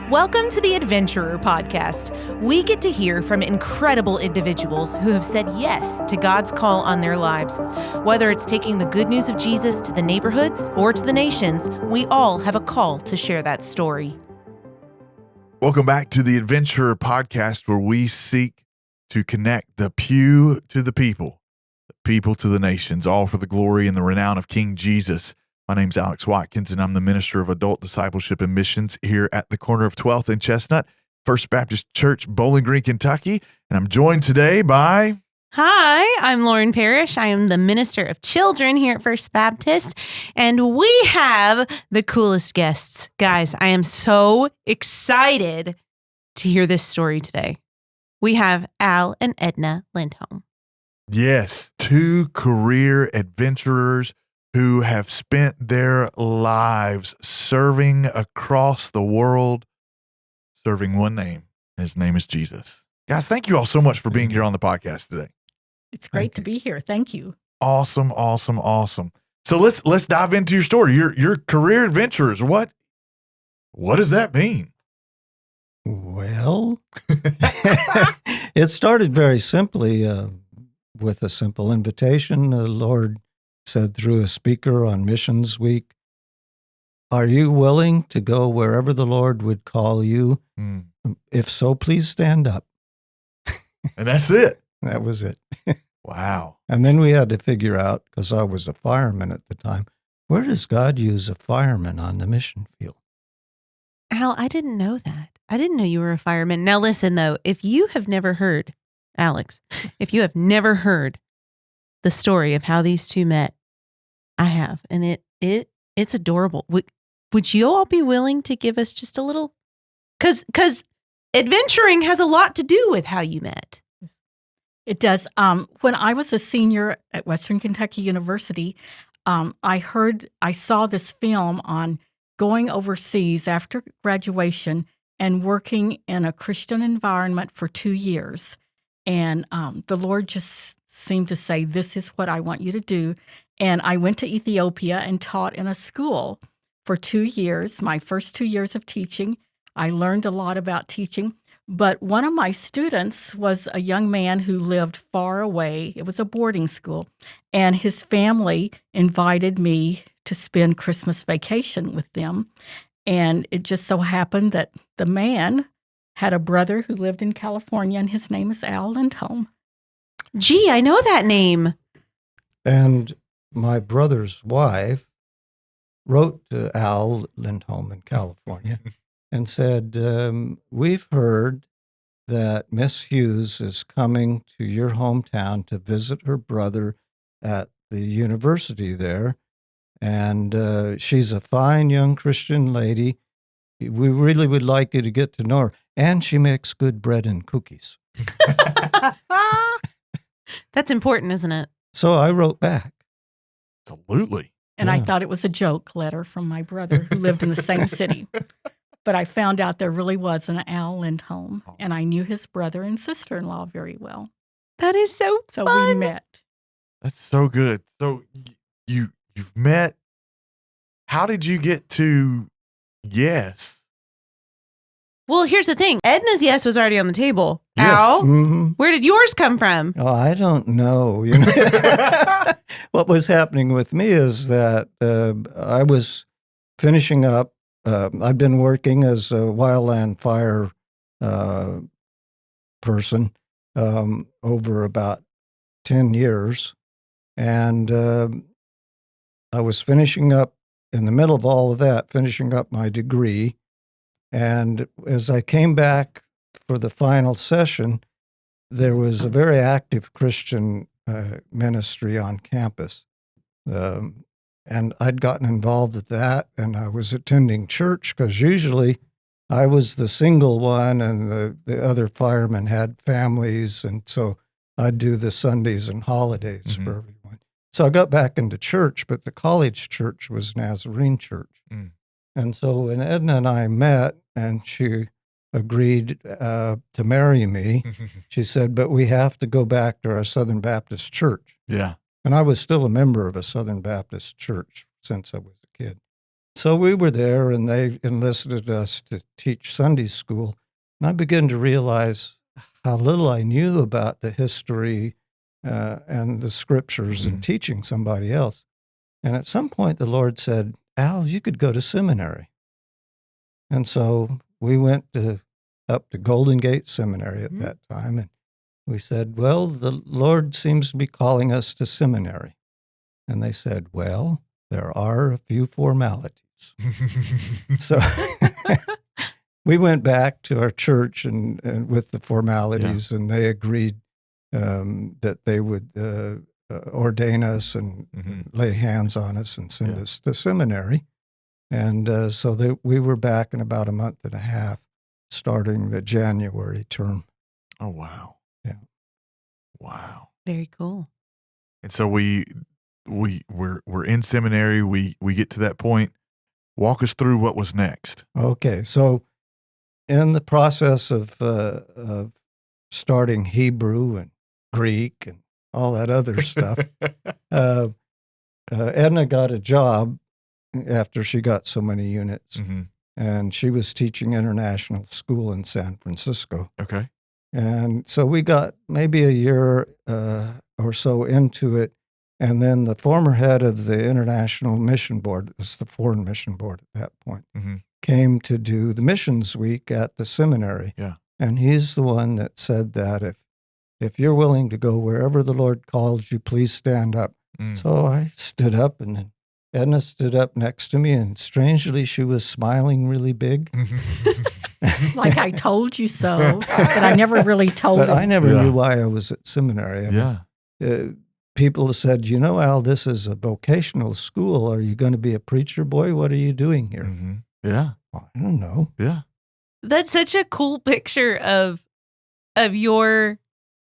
Welcome to the Adventurer Podcast. We get to hear from incredible individuals who have said yes to God's call on their lives. Whether it's taking the good news of Jesus to the neighborhoods or to the nations, we all have a call to share that story. Welcome back to the Adventurer Podcast, where we seek to connect the pew to the people to the nations, all for the glory and the renown of King Jesus. My name's Alex Watkins, and I'm the Minister of Adult Discipleship and Missions here at the corner of 12th and Chestnut, First Baptist Church, Bowling Green, Kentucky. And I'm joined today by... Hi, I'm Lauren Parrish. I am the Minister of Children here at First Baptist, and we have the coolest guests. Guys, I am so excited to hear this story today. We have Al and Edna Lindholm. Yes, two career adventurers who have spent their lives serving across the world, serving one name. His name is Jesus. Guys, thank you all so much for being here on the podcast today. It's great to be here. Thank you. Awesome. So let's dive into your story. Your career adventurers. What does that mean? Well, it started very simply with a simple invitation. The Lord said through a speaker on Missions Week, "Are you willing to go wherever the Lord would call you? If so, please stand up." And that's it. That was it. Wow. And then we had to figure out, because I was a fireman at the time, where does God use a fireman on the mission field? Al, I didn't know that. I didn't know you were a fireman. Now listen, though, if you have never heard, Alex, if you have never heard the story of how these two met, I have, and it's adorable. Would you all be willing to give us just a little? Because adventuring has a lot to do with how you met. It does. When I was a senior at Western Kentucky University, I saw this film on going overseas after graduation and working in a Christian environment for 2 years. And the Lord just seemed to say, "This is what I want you to do." And I went to Ethiopia and taught in a school for 2 years, my first 2 years of teaching. I learned a lot about teaching. But one of my students was a young man who lived far away. It was a boarding school. And his family invited me to spend Christmas vacation with them. And it just so happened that the man had a brother who lived in California, and his name is Al Lindholm. Gee, I know that name. And my brother's wife wrote to Al Lindholm in California and said, "We've heard that Miss Hughes is coming to your hometown to visit her brother at the university there. And she's a fine young Christian lady. We really would like you to get to know her. And she makes good bread and cookies." That's important, isn't it? So I wrote back. Absolutely. And I thought it was a joke letter from my brother who lived in the same city. But I found out there really was an Al Lindholm, and I knew his brother and sister-in-law very well. That is so fun. We met. That's so good. So you've met. How did you get to yes? Well, here's the thing. Edna's yes was already on the table. Yes. Al, Mm-hmm. where did yours come from? Oh, I don't know. What was happening with me is that I was finishing up. I've been working as a wildland fire person over about 10 years. And I was finishing up, in the middle of all of that, finishing up my degree. And as I came back for the final session, there was a very active Christian ministry on campus. And I'd gotten involved with that, and I was attending church because usually I was the single one and the other firemen had families, and so I'd do the Sundays and holidays for everyone. So I got back into church, but the college church was Nazarene church. And so when Edna and I met and she agreed to marry me, she said, "But we have to go back to our Southern Baptist church." Yeah. And I was still a member of a Southern Baptist church since I was a kid. So we were there, and they enlisted us to teach Sunday school. And I began to realize how little I knew about the history and the scriptures and teaching somebody else. And at some point, the Lord said, Al, you could go to seminary. And so we went up to Golden Gate Seminary at that time, and we said, well, the Lord seems to be calling us to seminary. And they said, well, there are a few formalities. So we went back to our church and with the formalities, and they agreed that they would ordain us and lay hands on us and send us to seminary. And so we were back in about a month and a half, starting the January term. Oh, wow. Yeah. Wow. Very cool. And so we're in seminary. We get to that point. Walk us through what was next. Okay, so in the process of starting Hebrew and Greek and all that other stuff, Edna got a job after she got so many units, and she was teaching international school in San Francisco. Okay. And so we got maybe a year or so into it, and then the former head of the International Mission Board, it was the Foreign Mission Board at that point, came to do the Missions Week at the seminary. Yeah. And he's the one that said that if you're willing to go wherever the Lord calls you, please stand up. So I stood up, and then Edna stood up next to me, and strangely, she was smiling really big. Like I told you so, but I never really told But him. I never knew why I was at seminary. I mean, people said, Al, this is a vocational school. Are you going to be a preacher boy? What are you doing here? Yeah. Well, I don't know. Yeah. That's such a cool picture of your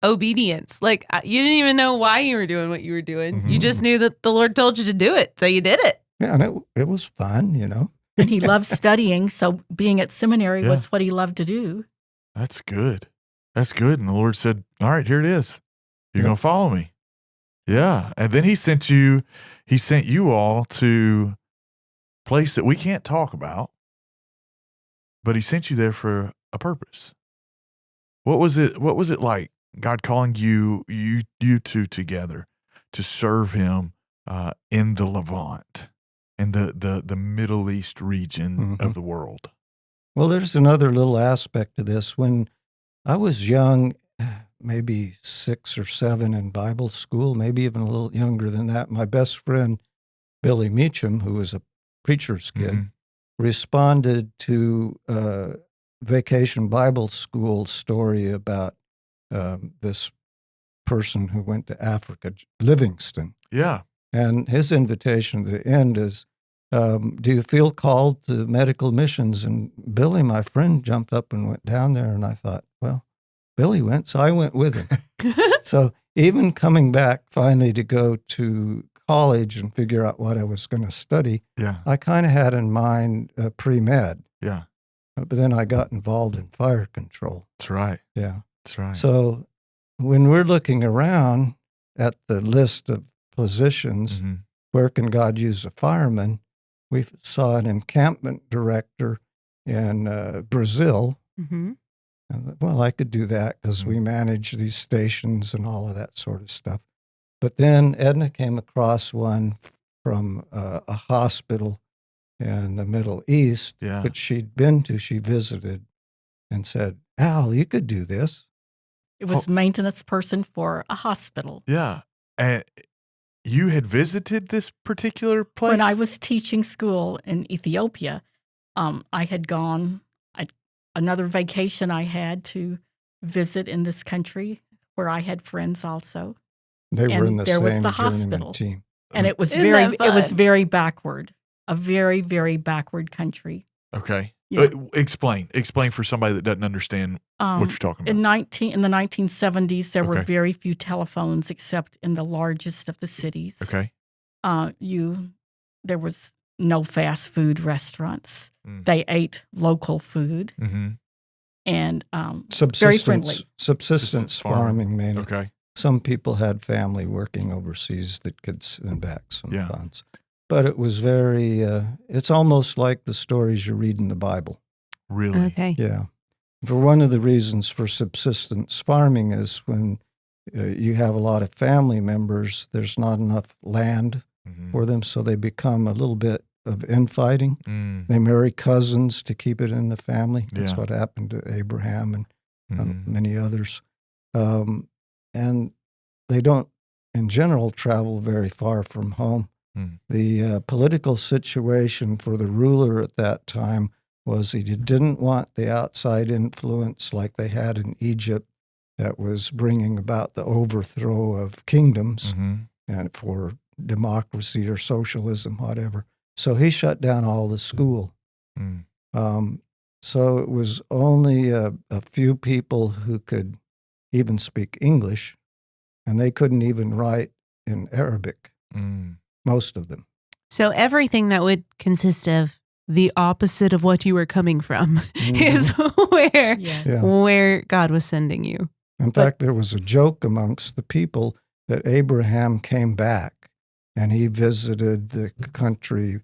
obedience. Like, you didn't even know why you were doing what you were doing. You just knew that the Lord told you to do it, so you did it. Yeah, and it was fun, And he loved studying, so being at seminary was what he loved to do. That's good. That's good. And the Lord said, all right, here it is. You're going to follow me. Yeah. And then he sent you all to a place that we can't talk about, but he sent you there for a purpose. What was it like, God calling you two together to serve him in the Levant, in the Middle East region of the world? Well, there's another little aspect to this. When I was young, maybe 6 or 7 in Bible school, maybe even a little younger than that, my best friend, Billy Meacham, who was a preacher's kid, responded to Vacation Bible School story about this person who went to Africa, Livingston. Yeah. And his invitation at the end is, do you feel called to medical missions? And Billy, my friend, jumped up and went down there, and I thought, well, Billy went, so I went with him. So even coming back finally to go to college and figure out what I was going to study, I kind of had in mind pre-med. Yeah. But then I got involved in fire control. That's right. Yeah. That's right. So when we're looking around at the list of positions, where can God use a fireman, we saw an encampment director in Brazil. And well, I could do that because we manage these stations and all of that sort of stuff. But then Edna came across one from a hospital in the Middle East, which she'd been to. She visited and said, Al, you could do this. It was maintenance person for a hospital. Yeah. And you had visited this particular place? When I was teaching school in Ethiopia, I had gone, another vacation I had to visit in this country where I had friends also. They were in the there was same the journeyman hospital. team. And it was Isn't that fun? very backward, a very, very backward country. Okay. Yeah. Explain for somebody that doesn't understand what you're talking about. In the 1970s, there were very few telephones except in the largest of the cities. Okay. There was no fast food restaurants. They ate local food and very friendly. Subsistence farming mainly. Okay. Some people had family working overseas that could send back some funds. but it was very, it's almost like the stories you read in the Bible. Really? Okay. Yeah. For one of the reasons for subsistence farming is when you have a lot of family members, there's not enough land for them, so they become a little bit of infighting. They marry cousins to keep it in the family. That's what happened to Abraham and many others. And they don't, in general, travel very far from home. The political situation for the ruler at that time was he didn't want the outside influence like they had in Egypt that was bringing about the overthrow of kingdoms and for democracy or socialism, whatever. So he shut down all the school. So it was only a few people who could even speak English, and they couldn't even write in Arabic, most of them. So everything that would consist of the opposite of what you were coming from is where God was sending you. In fact, there was a joke amongst the people that Abraham came back and he visited the country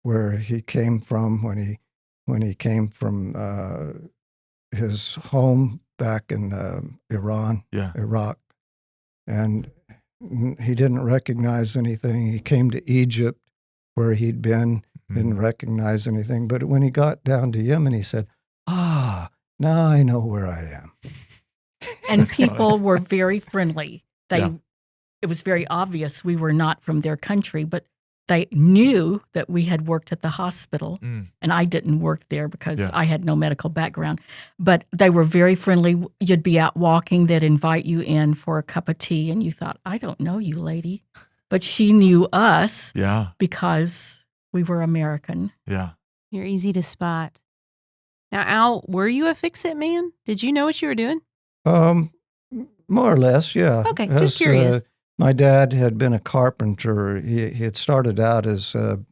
where he came from when he came from his home back in Iraq, and he didn't recognize anything. He came to Egypt where he'd been, didn't recognize anything. But when he got down to Yemen, he said, now I know where I am. And people were very friendly. It was very obvious we were not from their country, but they knew that we had worked at the hospital, and I didn't work there because I had no medical background. But they were very friendly. You'd be out walking, they'd invite you in for a cup of tea, and you thought, I don't know you, lady. But she knew us because we were American. Yeah. You're easy to spot. Now, Al, were you a fix-it man? Did you know what you were doing? More or less, yeah. Okay, just curious. My dad had been a carpenter. He had started out as the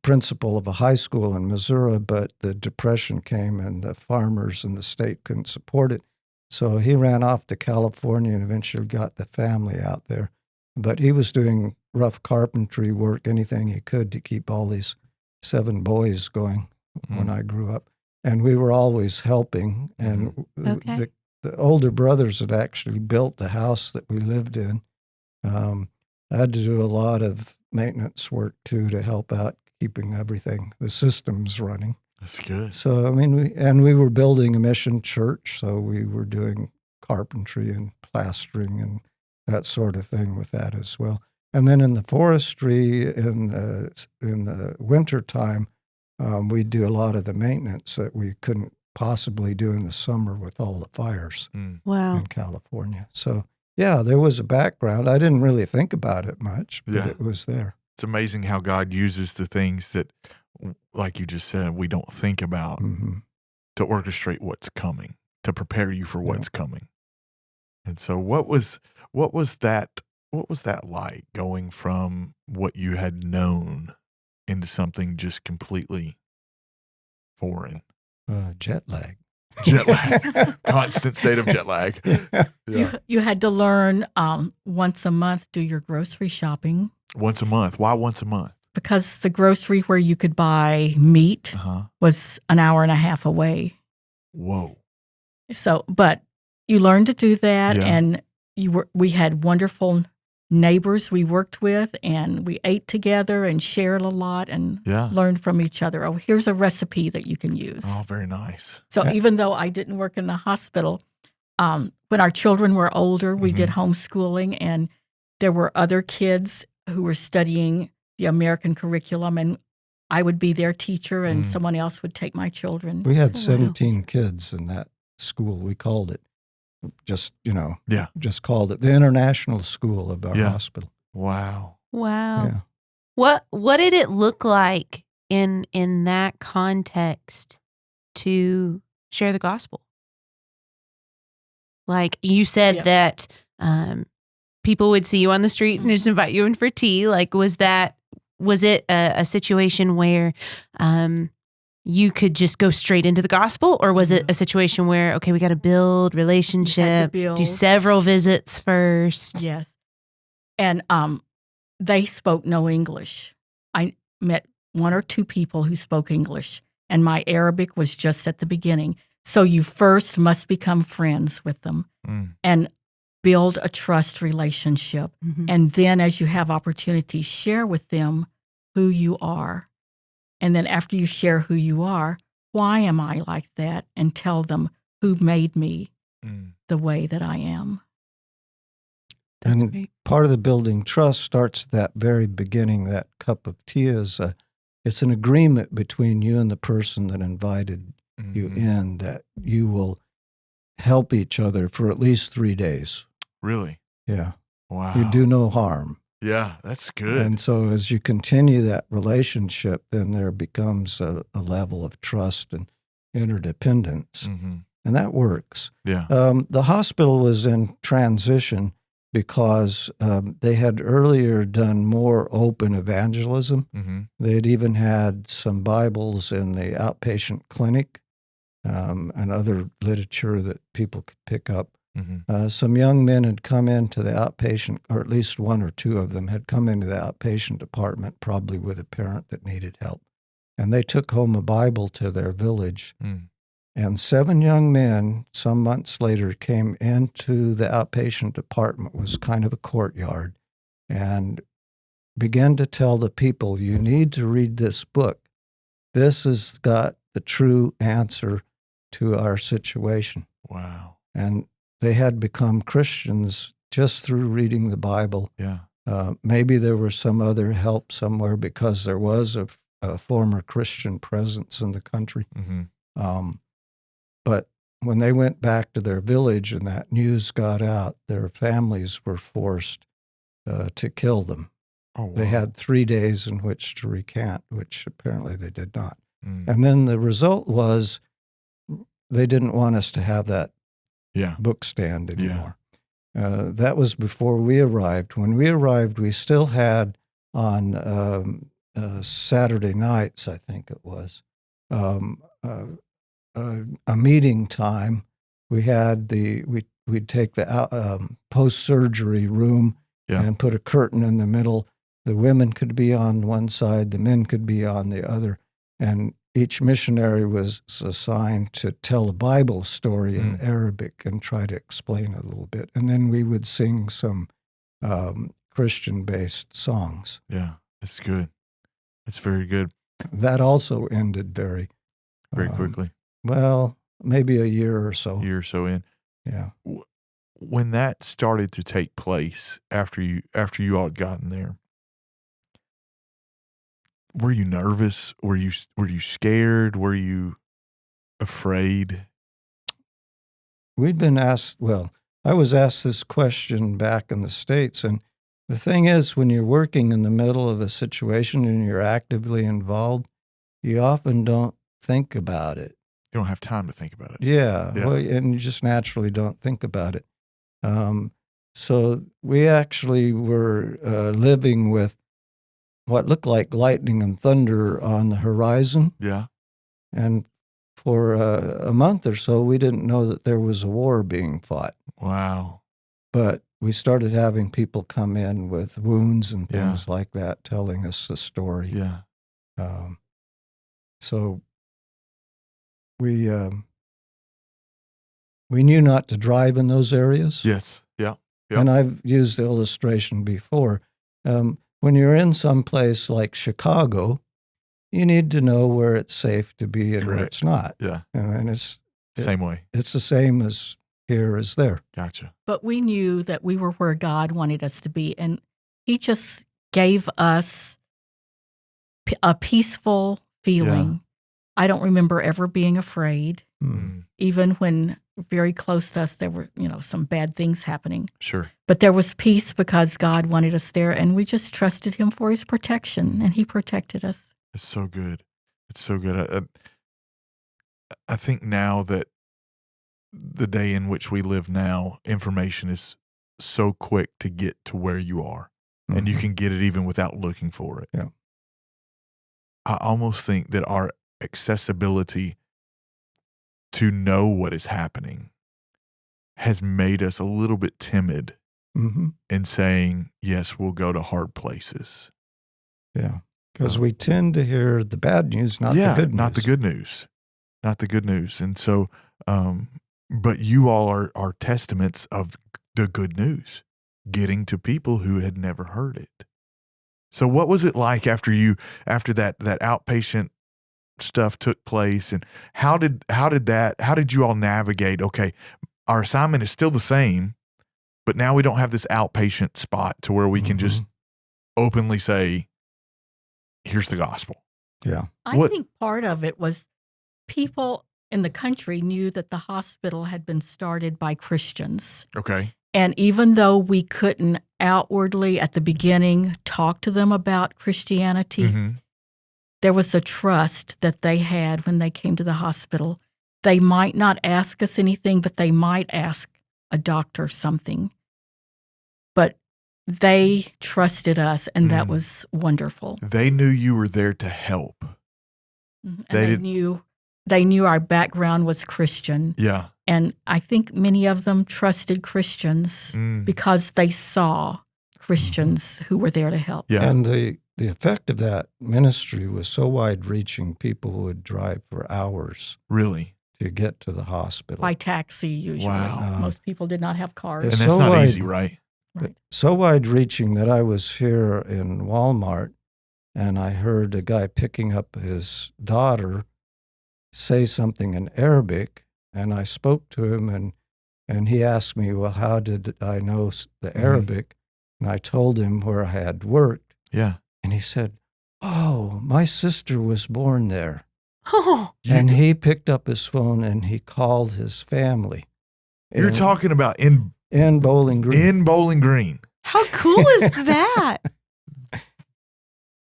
principal of a high school in Missouri, but the Depression came and the farmers in the state couldn't support it. So he ran off to California and eventually got the family out there. But he was doing rough carpentry work, anything he could to keep all these 7 boys going when I grew up. And we were always helping. And the older brothers had actually built the house that we lived in. I had to do a lot of maintenance work, too, to help out keeping everything, the systems running. That's good. So, I mean, we were building a mission church, so we were doing carpentry and plastering and that sort of thing with that as well. And then in the forestry, in the wintertime, we'd do a lot of the maintenance that we couldn't possibly do in the summer with all the fires in California. So, yeah, there was a background. I didn't really think about it much, but it was there. It's amazing how God uses the things that, like you just said, we don't think about to orchestrate what's coming, to prepare you for what's coming. And so what was that like, going from what you had known into something just completely foreign? Jet lag. Constant state of jet lag. You had to learn once a month, do your grocery shopping. Once a month. Why once a month? Because the grocery where you could buy meat was an hour and a half away. Whoa. So, but you learned to do that, and we had wonderful neighbors we worked with, and we ate together and shared a lot and learned from each other. Oh, here's a recipe that you can use. Oh, very nice. So even though I didn't work in the hospital, when our children were older, we did homeschooling, and there were other kids who were studying the American curriculum, and I would be their teacher, and someone else would take my children. We had 17 kids in that school. We called it just called it the International School of our hospital. Wow. Yeah. What did it look like in that context to share the gospel? Like you said that people would see you on the street and just invite you in for tea. Like, was it a situation where you could just go straight into the gospel, or was it a situation where, okay, we got to build relationship, do several visits first? Yes. And they spoke no English. I met one or two people who spoke English, and my Arabic was just at the beginning. So you first must become friends with them and build a trust relationship. And then as you have opportunities, share with them who you are. And then after you share who you are, why am I like that? And tell them who made me the way that I am. That's and great. part of the building trust starts at that very beginning. That cup of tea is it's an agreement between you and the person that invited you in, that you will help each other for at least 3 days. Really? Yeah. Wow. You do no harm. Yeah, that's good. And so as you continue that relationship, then there becomes a level of trust and interdependence. And that works. Yeah. The hospital was in transition because they had earlier done more open evangelism. They had even had some Bibles in the outpatient clinic and other literature that people could pick up. Some young men had come into the outpatient, or at least one or two of them had come into the outpatient department, probably with a parent that needed help. And they took home a Bible to their village. And 7 young men, some months later, came into the outpatient department, was kind of a courtyard, and began to tell the people, you need to read this book. This has got the true answer to our situation. Wow. And they had become Christians just through reading the Bible. Yeah. Maybe there was some other help somewhere because there was a former Christian presence in the country. But when they went back to their village and that news got out, their families were forced to kill them. Oh, wow. They had 3 days in which to recant, which apparently they did not. And then the result was they didn't want us to have that book stand anymore. That was before we arrived. When we arrived, we still had on Saturday nights, I think it was, a meeting time. We had we'd take the post-surgery room and put a curtain in the middle. The women could be on one side, the men could be on the other, and each missionary was assigned to tell a Bible story in Arabic and try to explain it a little bit. And then we would sing some Christian-based songs. Yeah, that's good. That's very good. That also ended very quickly. Well, maybe a year or so. In. Yeah. When that started to take place after you all had gotten there, were you nervous? Were you scared? Were you afraid? We'd been asked, well, I was asked this question back in the States, and the thing is, when you're working in the middle of a situation and you're actively involved, you often don't think about it. You don't have time to think about it. Yeah. Well, and you just naturally don't think about it. So we actually were living with what looked like lightning and thunder on the horizon. Yeah. And for a month or so, we didn't know that there was a war being fought. Wow. But we started having people come in with wounds and things like that, telling us the story. Yeah. So we knew not to drive in those areas. Yes. Yeah. Yep. And I've used the illustration before. When you're in some place like Chicago, you need to know where it's safe to be and where it's not. Yeah. And Same way. It's the same as here as there. Gotcha. But we knew that we were where God wanted us to be, and He just gave us a peaceful feeling. Yeah. I don't remember ever being afraid. Even when very close to us, there were, some bad things happening. Sure. But there was peace because God wanted us there, and we just trusted Him for His protection, and He protected us. It's so good. It's so good. I think now that the day in which we live now, information is so quick to get to where you are, and you can get it even without looking for it. Yeah. I almost think that our accessibility to know what is happening has made us a little bit timid Mm-hmm. and saying, yes, we'll go to hard places. Yeah. Because we tend to hear the bad news, not the good news. Not the good news. Not the good news. And so, but you all are testaments of the good news, getting to people who had never heard it. So what was it like after that outpatient stuff took place, and how did you all navigate? Okay, our assignment is still the same, but now we don't have this outpatient spot to where we can just openly say, here's the gospel. Yeah. I think part of it was people in the country knew that the hospital had been started by Christians. Okay. And even though we couldn't outwardly at the beginning talk to them about Christianity, there was a trust that they had when they came to the hospital. They might not ask us anything, but they might ask a doctor something. But they trusted us, and that was wonderful. They knew you were there to help. And they knew our background was Christian. Yeah. And I think many of them trusted Christians because they saw Christians who were there to help. Yeah. And the effect of that ministry was so wide-reaching, people would drive for hours. Really? To get to the hospital. By taxi, usually. Wow. Most people did not have cars. And that's not easy, right? Right. So wide-reaching that I was here in Walmart, and I heard a guy picking up his daughter say something in Arabic, and I spoke to him, and he asked me, well, how did I know the Arabic? And I told him where I had worked. Yeah. And he said, oh, my sister was born there. Oh, And he picked up his phone and he called his family. You're talking about in Bowling Green. In Bowling Green. how cool is that?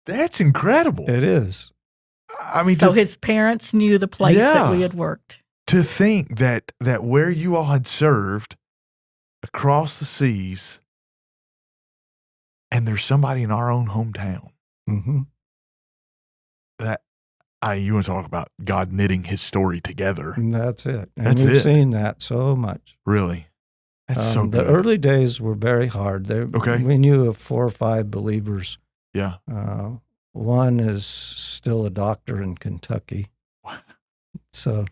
That's incredible. It is. I mean, so his parents knew the place that we had worked. To think that where you all had served across the seas, and there's somebody in our own hometown that you want to talk about God knitting his story together. And that's it. And That's we've it. seen that so much. Really? That's so good. The early days were very hard. We knew of 4 or 5 believers. Yeah. One is still a doctor in Kentucky. So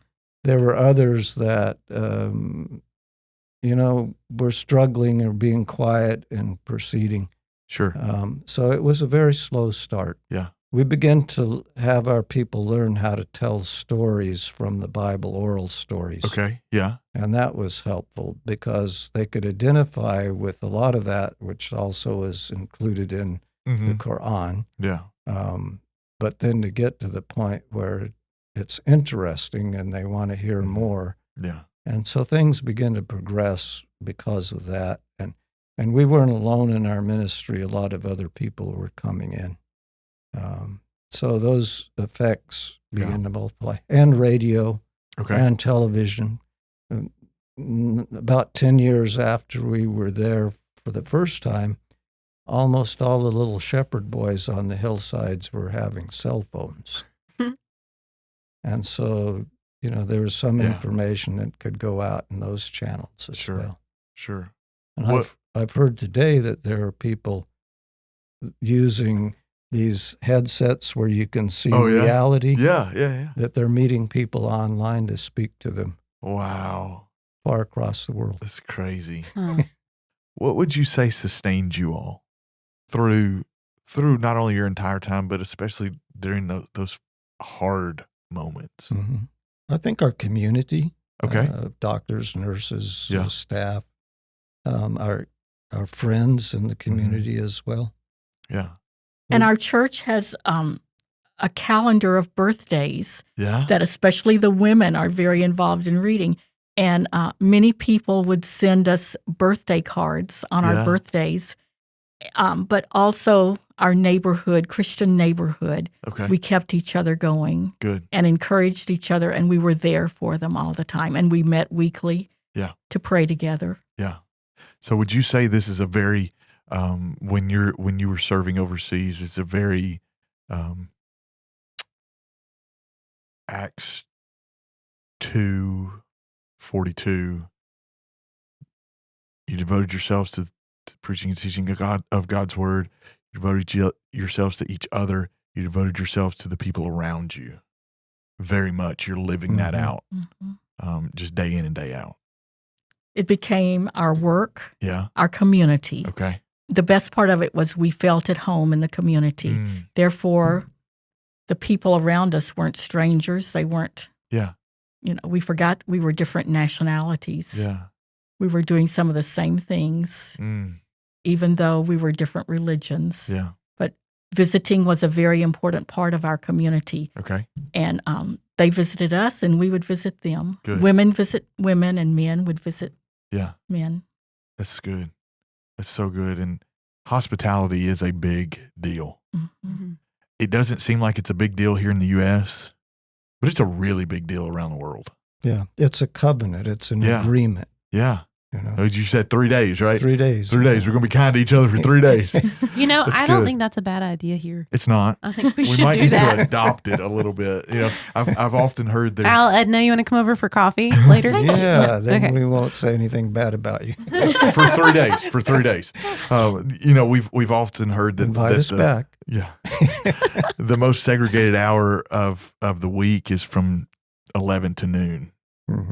there were others that, were struggling or being quiet and proceeding. Sure. So it was a very slow start. Yeah. We began to have our people learn how to tell stories from the Bible, oral stories. Okay. Yeah. And that was helpful because they could identify with a lot of that, which also is included in the Quran. Yeah. But then to get to the point where it's interesting and they want to hear more. Yeah. And so things begin to progress because of that. And we weren't alone in our ministry. A lot of other people were coming in. So those effects began to multiply. And radio and television. About 10 years after we were there for the first time, almost all the little shepherd boys on the hillsides were having cell phones. And so, there was some information that could go out in those channels as well. Sure. And I've heard today that there are people using these headsets where you can see reality. Yeah. That they're meeting people online to speak to them. Wow. Far across the world. That's crazy. What would you say sustained you all through not only your entire time, but especially during those hard moments? I think our community, Okay. Doctors, nurses, staff, our friends in the community as well. Yeah. And our church has a calendar of birthdays that especially the women are very involved in reading. And many people would send us birthday cards on our birthdays, but also our neighborhood, Christian neighborhood. Okay. We kept each other going. Good. And encouraged each other, and we were there for them all the time. And we met weekly to pray together. Yeah. So would you say this is a very, when you were serving overseas, it's a very Acts 2:42, you devoted yourselves preaching and teaching of God's word. You devoted yourselves to each other. You devoted yourselves to the people around you. Very much. You're living that out, just day in and day out. It became our work, Yeah. our community. Okay. The best part of it was we felt at home in the community. Therefore, the people around us weren't strangers. They weren't, we forgot we were different nationalities. Yeah. We were doing some of the same things, even though we were different religions. Yeah. But visiting was a very important part of our community. Okay. And they visited us, and we would visit them. Good. Women visit women, and men would visit men. That's good. That's so good. And hospitality is a big deal. It doesn't seem like it's a big deal here in the U.S., but it's a really big deal around the world. Yeah. It's a covenant. It's an agreement. Yeah. You said 3 days, right? 3 days. 3 days. We're going to be kind to each other for 3 days. I don't think that's a bad idea here. It's not. I think we should might do need that. to adopt it a little bit. I've often heard that. Al, Edna, you want to come over for coffee later? Yeah, then Okay. we won't say anything bad about you. for 3 days. For 3 days. We've often heard that. Invite us back. Yeah. The most segregated hour of the week is from 11 to noon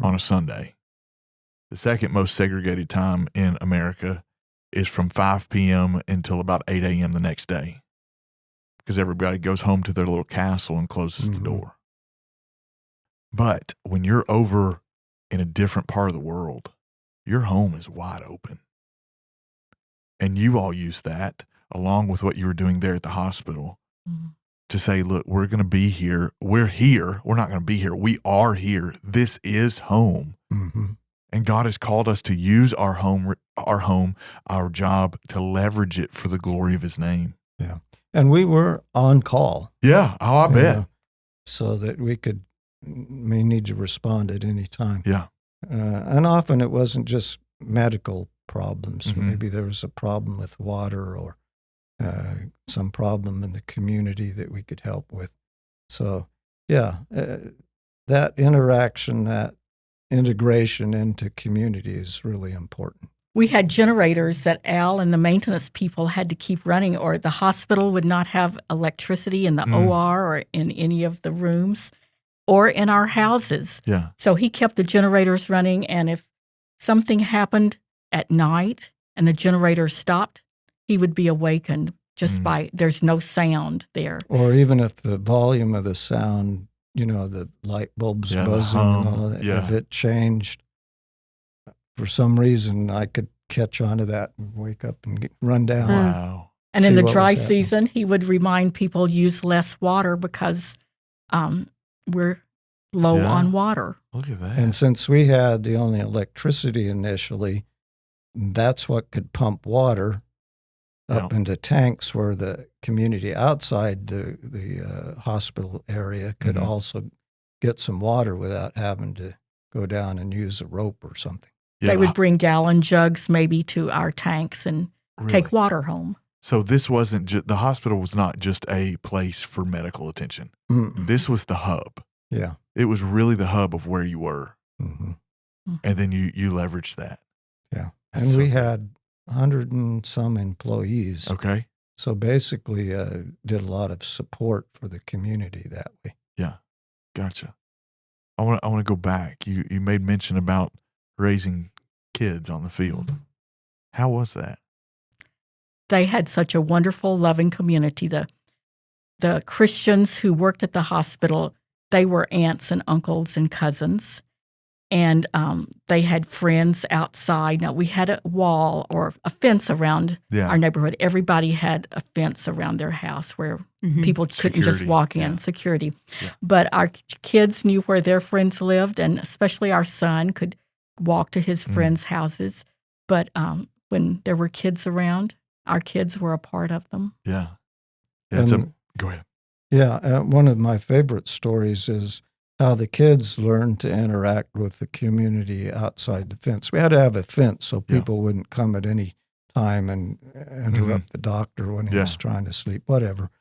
on a Sunday. The second most segregated time in America is from 5 p.m. until about 8 a.m. the next day, because everybody goes home to their little castle and closes the door. But when you're over in a different part of the world, your home is wide open. And you all use that, along with what you were doing there at the hospital, to say, look, we're going to be here. We're here. We're not going to be here. We are here. This is home. And God has called us to use our home, our job, to leverage it for the glory of his name. Yeah. And we were on call. Yeah. Oh, I bet. So that we may need to respond at any time. Yeah. And often it wasn't just medical problems. Maybe there was a problem with water or some problem in the community that we could help with. So, that interaction, that integration into community is really important. We had generators that Al and the maintenance people had to keep running, or the hospital would not have electricity in the OR or in any of the rooms or in our houses. Yeah. So he kept the generators running, and if something happened at night and the generator stopped, he would be awakened just by there's no sound there. Or even if the volume of the sound, the light bulbs buzzing and all of that, if it changed, for some reason I could catch onto that and wake up and run down. Wow. And in the dry season, he would remind people use less water because we're low on water. Look at that. And since we had the only electricity initially, that's what could pump water up into tanks where the community outside the hospital area could also get some water without having to go down and use a rope or something. Yeah. They would bring gallon jugs maybe to our tanks and take water home. So this wasn't just, the hospital was not just a place for medical attention. This was the hub. Yeah. It was really the hub of where you were. And then you leveraged that. Yeah. And we had 100 and some employees. Okay. So basically did a lot of support for the community that way. Yeah. Gotcha. I want to go back. You made mention about raising kids on the field. How was that? They had such a wonderful, loving community. The Christians who worked at the hospital, they were aunts and uncles and cousins. And they had friends outside. Now, we had a wall or a fence around our neighborhood. Everybody had a fence around their house where people couldn't just walk in, security. Yeah. But our kids knew where their friends lived, and especially our son could walk to his friends' houses. But when there were kids around, our kids were a part of them. Yeah. Go ahead. Yeah. One of my favorite stories is how the kids learned to interact with the community outside the fence. We had to have a fence so people wouldn't come at any time and interrupt the doctor when he was trying to sleep, whatever.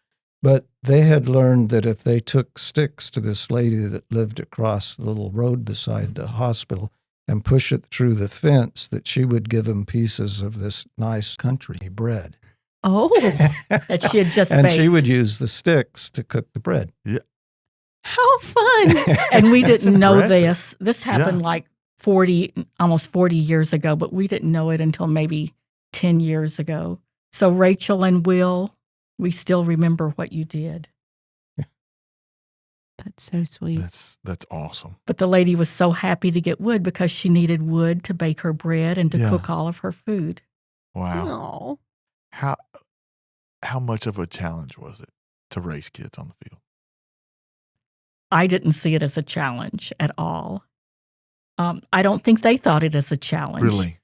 But they had learned that if they took sticks to this lady that lived across the little road beside the hospital, and push it through the fence, that she would give them pieces of this nice country bread. Oh, That she had just And baked. she would use the sticks to cook the bread. how fun. And we That's didn't know impressive. this. This happened Yeah. like almost 40 years ago, but we didn't know it until maybe 10 years ago. So Rachel and Will, we still remember what you did. That's so sweet. That's awesome. But the lady was so happy to get wood because she needed wood to bake her bread and to Yeah. cook all of her food. Wow. Oh, How much of a challenge was it to raise kids on the field? I didn't see it as a challenge at all. I don't think they thought it as a challenge. Really?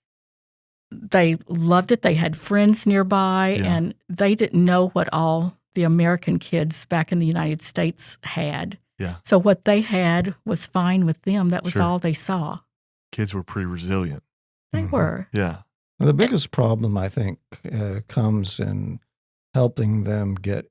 They loved it. They had friends nearby, Yeah. and they didn't know what all the American kids back in the United States had. Yeah. So what they had was fine with them. That was Sure. all they saw. Kids were pretty resilient. They Mhm. were. Yeah. The biggest problem, I think, comes in helping them get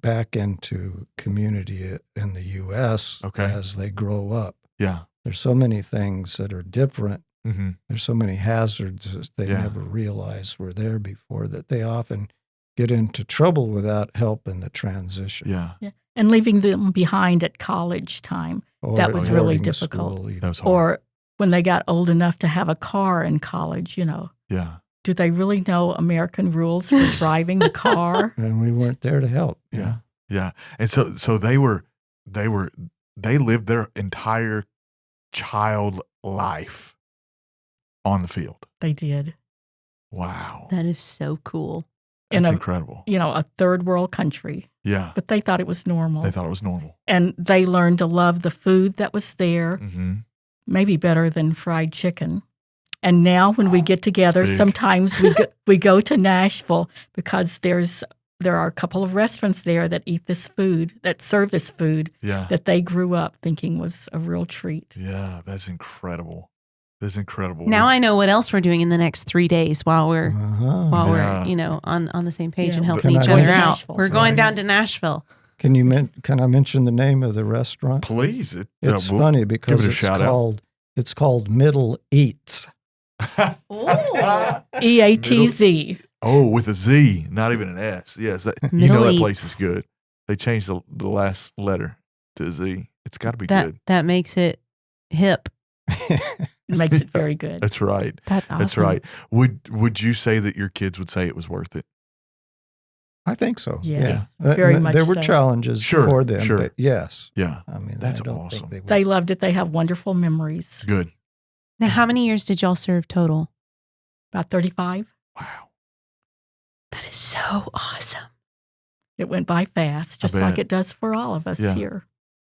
back into community in the U.S. Okay. as they grow up. Yeah. There's so many things that are different. Mm-hmm. There's so many hazards that they Yeah. never realized were there before, that they often get into trouble without help in the transition. Yeah. And leaving them behind at college time, Or That at was really boarding difficult. school even. That was hard. or when they got old enough to have a car in college, Yeah. do they really know American rules for driving the car? And we weren't there to help. Yeah. Yeah. And so they lived their entire child life on the field. They did. Wow. that is so cool. That's in a- incredible. A third world country, Yeah. but they thought it was normal. They thought it was normal. And they learned to love the food that was there, Mm-hmm. maybe better than fried chicken. And now when we get together, big. sometimes we go to Nashville because there are a couple of restaurants there that serve this food Yeah. that they grew up thinking was a real treat. Yeah. That's incredible. That's incredible. Now I know what else we're doing in the next 3 days while we're Uh-huh. Yeah. on the same page Yeah, and we're helping going each to other out. Nashville. We're going Right. down to Nashville. Can I mention the name of the restaurant? Please. It's we'll funny because give it a shout out. it's called Middle Eats. Oh. EATZ. Oh, with a Z, not even an S. Yes. You Middle know that place Eats. is good. They changed the last letter to Z. It's got to be That good. that makes it hip. It makes it very good. That's right. That's awesome. That's right. Would you say that your kids would say it was worth it? I think so. Yes, Yeah. very much There were so. challenges Sure, for them, sure. but yes. Yeah. I mean, That's I don't awesome. think they would. They loved it. They have wonderful memories. Good. Now, how many years did y'all serve total? About 35. Wow. That is so awesome. It went by fast, just bet. like it does for all of us Yeah. here.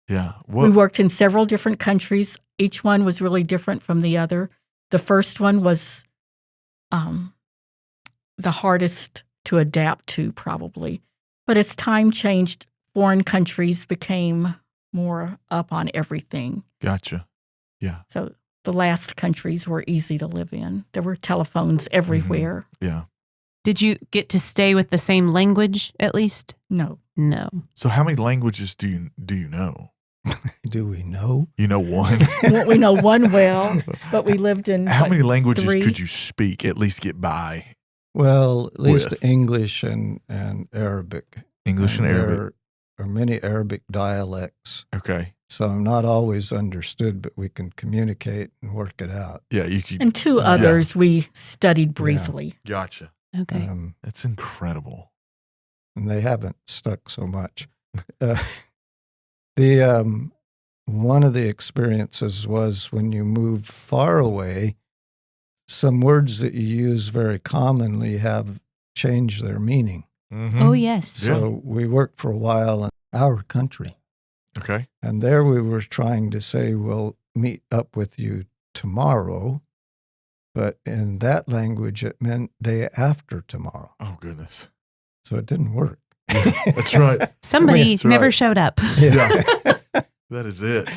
Yeah. We worked in several different countries. Each one was really different from the other. The first one was the hardest to adapt to, probably. But as time changed, foreign countries became more up on everything. Gotcha. Yeah. So the last countries were easy to live in. There were telephones everywhere. Yeah. Did you get to stay with the same language at least? No. No. So how many languages do you know? Do we know? You know one. We know one well, but we lived in How many languages 3? could you speak, at least get by? Well, at least With. English and Arabic. English and Arabic. There are many Arabic dialects. Okay. So I'm not always understood, but we can communicate and work it out. Yeah, you could. And 2 Yeah. others we studied briefly. Gotcha. Okay. That's incredible. And they haven't stuck so much. The one of the experiences was when you move far away, some words that you use very commonly have changed their meaning. Mm-hmm. Oh, yes. So we worked for a while in our country. Okay. And there we were trying to say, we'll meet up with you tomorrow. But in that language, it meant day after tomorrow. Oh, goodness. So it didn't work. That's right. Somebody That's never right. showed up. Yeah. That is it.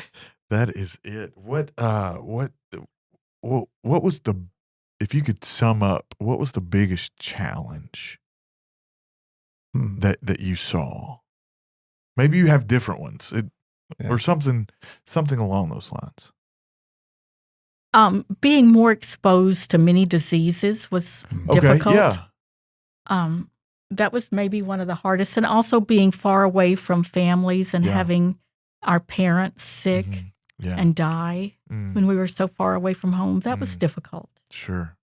That is it. What was if you could sum up, what was the biggest challenge Hmm. that you saw? Maybe you have different ones Yeah. or something along those lines. Being more exposed to many diseases was Okay, difficult. yeah. That was maybe one of the hardest. And also being far away from families and Yeah. having our parents sick Mhm. Yeah. and die Mm, when we were so far away from home. That was difficult. sure.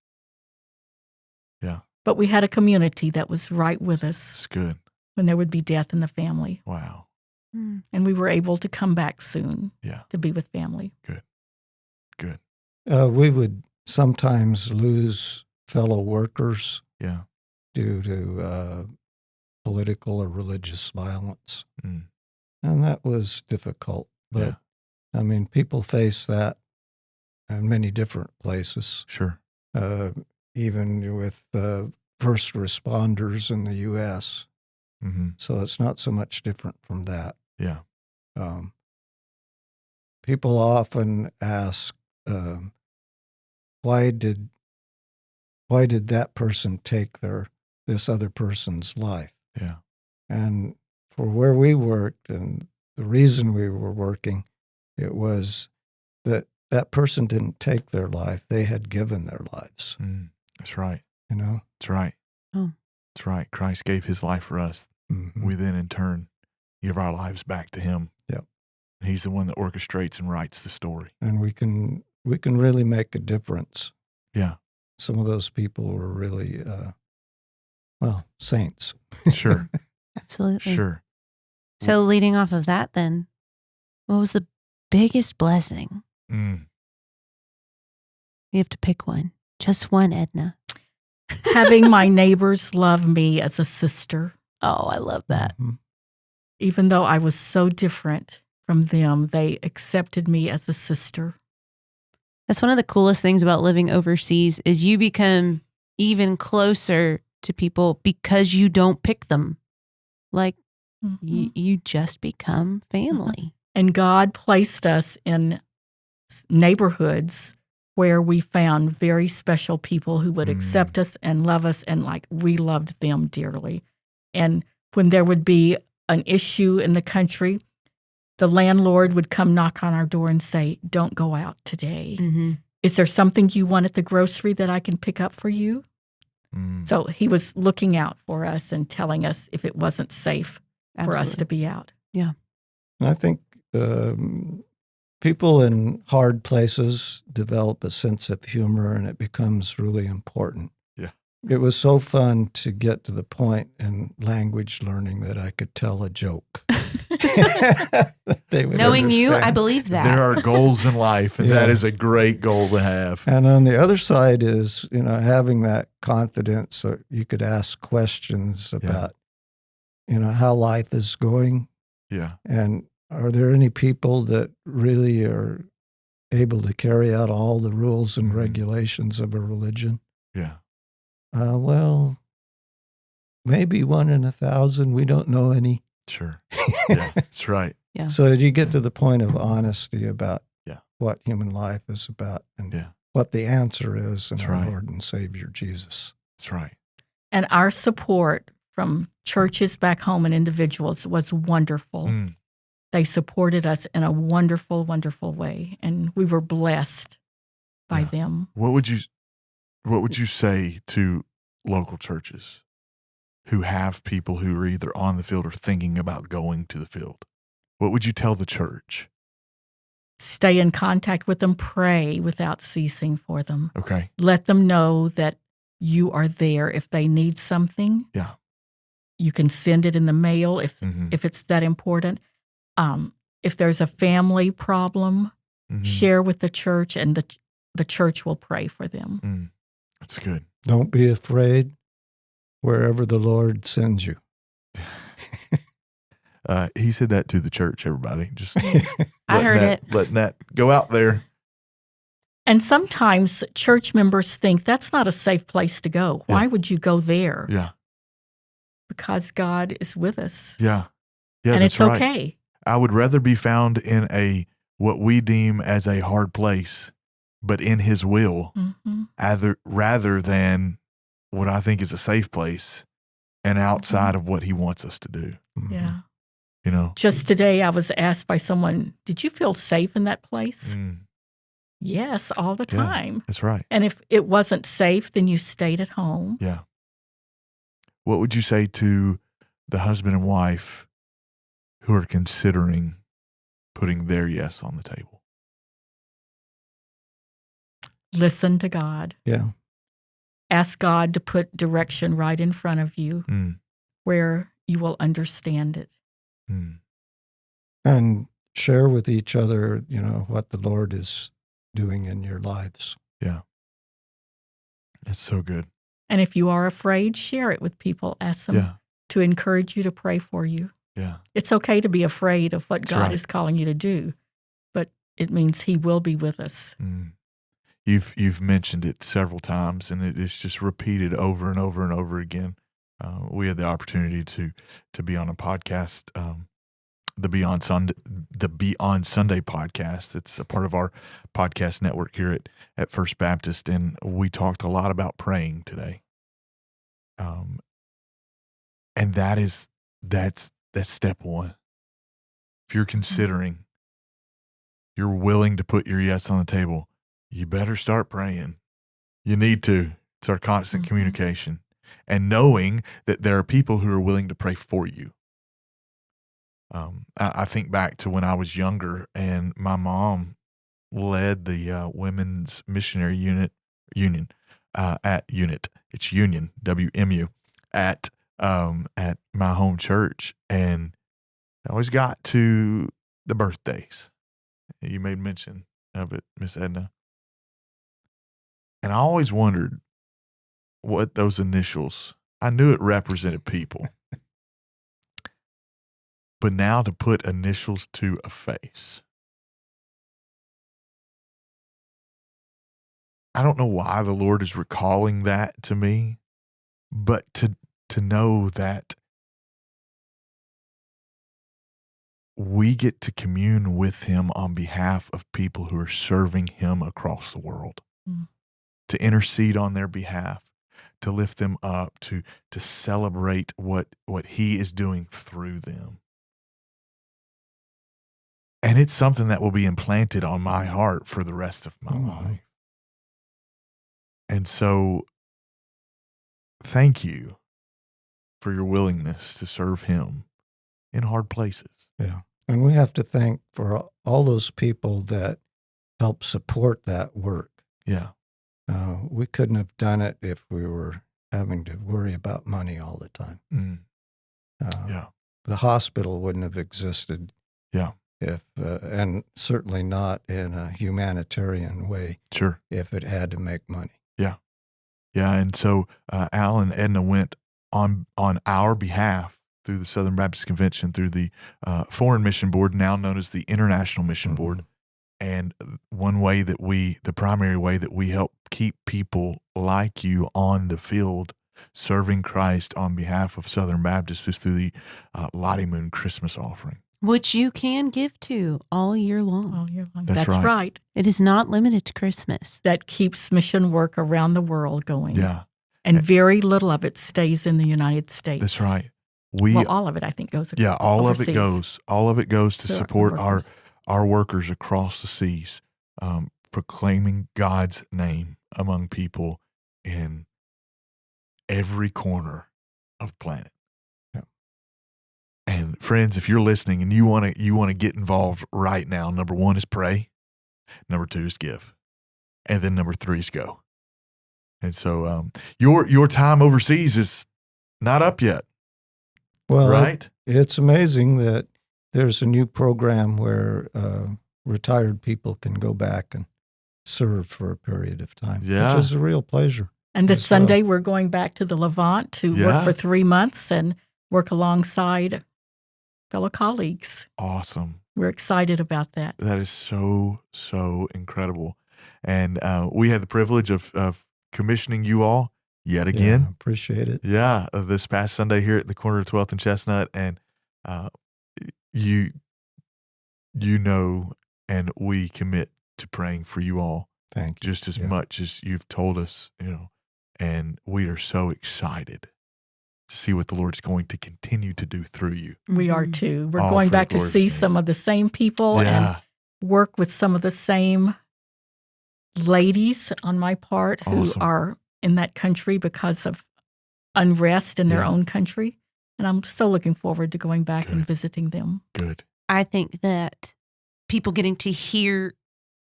Yeah, But we had a community that was right with us it's good. when there would be death in the family. Wow. Mm. And we were able to come back soon Yeah, to be with family. good. We would sometimes lose fellow workers Yeah. due to political or religious violence. Mm, And that was difficult. But, I mean, people face that in many different places, sure. even with first responders in the U.S. Mm-hmm. So it's not so much different from that. Yeah. People often ask, why did that person take this other person's life? Yeah. And for where we worked and the reason we were working, it was that person didn't take their life. They had given their lives, That's right. you know? That's right. Oh. That's right. Christ gave his life for us. Mhm. We then, in turn, give our lives back to him. Yep. He's the one that orchestrates and writes the story. And we can really make a difference. Yeah. Some of those people were really, saints. Sure. Absolutely. Sure. So leading off of that then, what was the biggest blessing? Mm. You have to pick one. Just one, Edna. Having my neighbors love me as a sister. Oh, I love that. Mhm. Even though I was so different from them, they accepted me as a sister. That's one of the coolest things about living overseas is you become even closer to people because you don't pick them. Like you just become family. And God placed us in neighborhoods where we found very special people who would accept us and love us, and like we loved them dearly. And when there would be an issue in the country, the landlord would come knock on our door and say, "Don't go out today. Mm-hmm. Is there something you want at the grocery that I can pick up for you?" So he was looking out for us and telling us if it wasn't safe for us to be out. And I think people in hard places develop a sense of humor, and it becomes really important. Yeah. It was so fun to get to the point in language learning that I could tell a joke. They would Knowing you, understand. I believe that. There are goals in life, and Yeah. that is a great goal to have. And on the other side is, having that confidence so you could ask questions about, how life is going. Yeah. And are there any people that really are able to carry out all the rules and regulations of a religion? Yeah. Well, maybe 1 in 1,000. We don't know any. Sure. Yeah, that's right. Yeah. So you get to the point of honesty about Yeah. what human life is about and Yeah. what the answer is in That's our right. Lord and Savior Jesus. That's right. And our support from churches back home and individuals was wonderful. They supported us in a wonderful, wonderful way, and we were blessed by them. What would you say to local churches who have people who are either on the field or thinking about going to the field? What would you tell the church? Stay in contact with them, pray without ceasing for them. Okay. Let them know that you are there if they need something. Yeah. You can send it in the mail if it's that important. If there's a family problem, share with the church, and the church will pray for them. That's good. Don't be afraid wherever the Lord sends you. He said that to the church, everybody. Just I heard it. Letting that go out there. And sometimes church members think that's not a safe place to go. Why would you go there? Yeah. Because God is with us. Yeah. Yeah. And that's it's right. okay. I would rather be found in what we deem as a hard place, but in His will, rather than what I think is a safe place and outside of what He wants us to do. Yeah. You know? Just today, I was asked by someone, "Did you feel safe in that place?" yes all the Yeah. time. That's right. And if it wasn't safe, then you stayed at home. Yeah. What would you say to the husband and wife who are considering putting their yes on the table? Listen to God. Yeah. Ask God to put direction right in front of you where you will understand it. And share with each other, what the Lord is doing in your lives. Yeah. It's so good. And if you are afraid, share it with people. Ask them to encourage you, to pray for you. Yeah. It's okay to be afraid of what That's God right. is calling you to do, but it means He will be with us. You've mentioned it several times, and it's just repeated over and over and over again. We had the opportunity to be on a podcast, the Beyond Sunday podcast. It's a part of our podcast network here at First Baptist, and we talked a lot about praying today. And that's step one. If you're considering, you're willing to put your yes on the table, you better start praying. You need to. It's our constant communication, and knowing that there are people who are willing to pray for you. I think back to when I was younger, and my mom led the women's missionary union at Unit. It's Union, WMU, at my home church, and I always got to the birthdays. You made mention of it, Miss Edna, and I always wondered what those initials. I knew it represented people. But now to put initials to a face. I don't know why the Lord is recalling that to me, but to know that we get to commune with Him on behalf of people who are serving Him across the world, to intercede on their behalf, to lift them up, to celebrate what He is doing through them. And it's something that will be implanted on my heart for the rest of my life. And so, thank you for your willingness to serve Him in hard places. Yeah. And we have to thank for all those people that help support that work. Yeah. We couldn't have done it if we were having to worry about money all the time. Yeah. The hospital wouldn't have existed. Yeah. If and certainly not in a humanitarian way. Sure. If it had to make money. Yeah. Yeah. And so Al and Edna went on our behalf through the Southern Baptist Convention, through the Foreign Mission Board, now known as the International Mission Board. And the primary way that we help keep people like you on the field serving Christ on behalf of Southern Baptists is through the Lottie Moon Christmas offering. Which you can give to all year long. All year long. That's right. right. It is not limited to Christmas. That keeps mission work around the world going. Yeah. And very little of it stays in the United States. That's right. All of it, I think, goes all overseas. All of it goes to support workers. our workers across the seas, proclaiming God's name among people in every corner of the planet. Yeah. And friends, if you're listening and you want to get involved right now, number 1 is pray, number 2 is give, and then number 3 is go. And so your time overseas is not up yet. Well, right? It's amazing that there's a new program where retired people can go back and serve for a period of time, which is a real pleasure. And this Sunday, we're going back to the Levant to work for 3 months and work alongside fellow colleagues. Awesome. We're excited about that. That is so, so incredible. And we had the privilege of commissioning you all yet again. Yeah, appreciate it. Yeah, this past Sunday here at the corner of 12th and Chestnut. And you know, and we commit to praying for you all. Thank you. Just as much as you've told us, and we are so excited to see what the Lord's going to continue to do through you. We are too. We're going back to see some of the same people and work with some of the same ladies on my part who Awesome. are in that country because of unrest in their Yeah. own country. And I'm so looking forward to going back and Good. visiting them. Good. I think that people getting to hear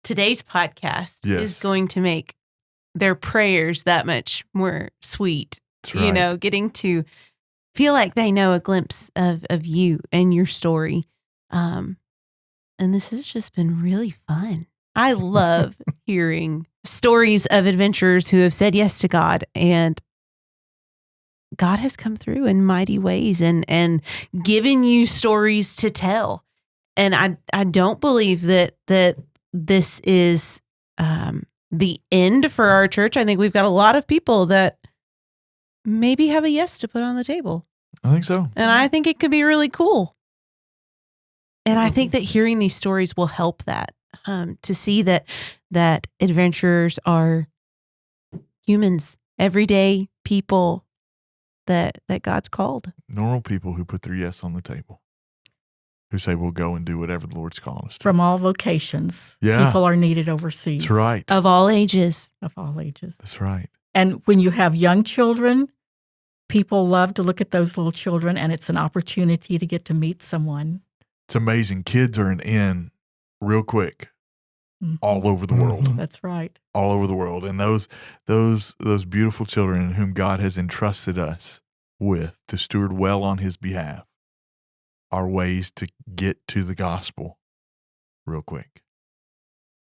today's podcast Yes. is going to make their prayers that much more sweet. That's right. You know, getting to feel like they know a glimpse of you and your story. And this has just been really fun. I love hearing stories of adventurers who have said yes to God, and God has come through in mighty ways and given you stories to tell. And I don't believe that this is the end for our church. I think we've got a lot of people that maybe have a yes to put on the table. I think so. And I think it could be really cool. And I think that hearing these stories will help that, to see that adventurers are humans, everyday people that God's called. Normal people who put their yes on the table, who say we'll go and do whatever the Lord's calling us to. From all vocations, Yeah. people are needed overseas. That's right. Of all ages. Of all ages. That's right. And when you have young children, people love to look at those little children, and it's an opportunity to get to meet someone. It's amazing. Kids are an in real quick Mhm. all over the world. That's right. All over the world. And those beautiful children whom God has entrusted us with to steward well on his behalf are ways to get to the gospel real quick.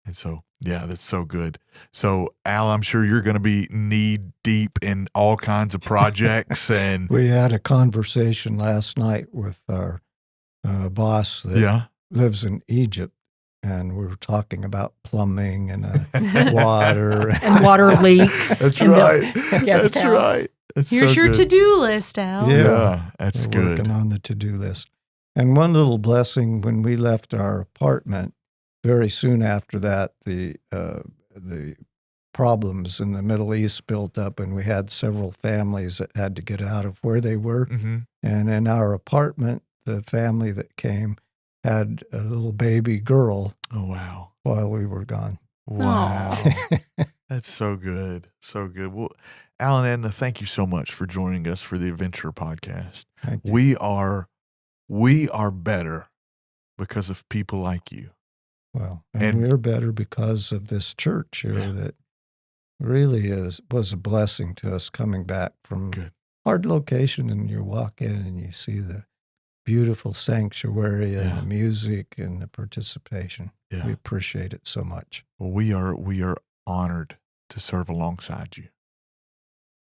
And so, yeah, that's so good. So, Al, I'm sure you're going to be knee deep in all kinds of projects. And We had a conversation last night with our boss that yeah, lives in Egypt, and we were talking about plumbing and water. And water leaks. that's in the right. guest That's house. right. That's Here's so your good. to-do list, Al. Yeah, that's We're good. working on the to-do list. And one little blessing, when we left our apartment, very soon after that, the problems in the Middle East built up, and we had several families that had to get out of where they were. Mm-hmm. And in our apartment, the family that came had a little baby girl Oh, wow. while we were gone. Wow. That's so good. So good. Well, Al and Edna, thank you so much for joining us for the Adventure Podcast. Thank you. We are better because of people like you. Well, And- and we're better because of this church here Yeah. that really was a blessing to us coming back from Good. hard location, and you walk in and you see the beautiful sanctuary and Yeah. the music and the participation. Yeah. We appreciate it so much. Well, we are honored to serve alongside you.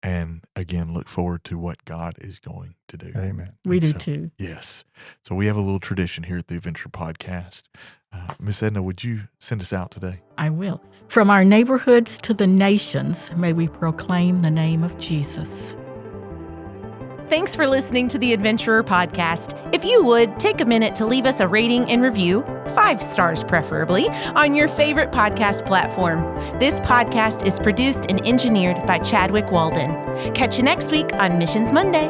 And again, look forward to what God is going to do. Amen. We do So- too. Yes. So we have a little tradition here at the Adventure Podcast. Miss Edna, would you send us out today? I will. From our neighborhoods to the nations, may we proclaim the name of Jesus. Thanks for listening to the Adventurer Podcast. If you would, take a minute to leave us a rating and review, 5 stars preferably, on your favorite podcast platform. This podcast is produced and engineered by Chadwick Walden. Catch you next week on Missions Monday.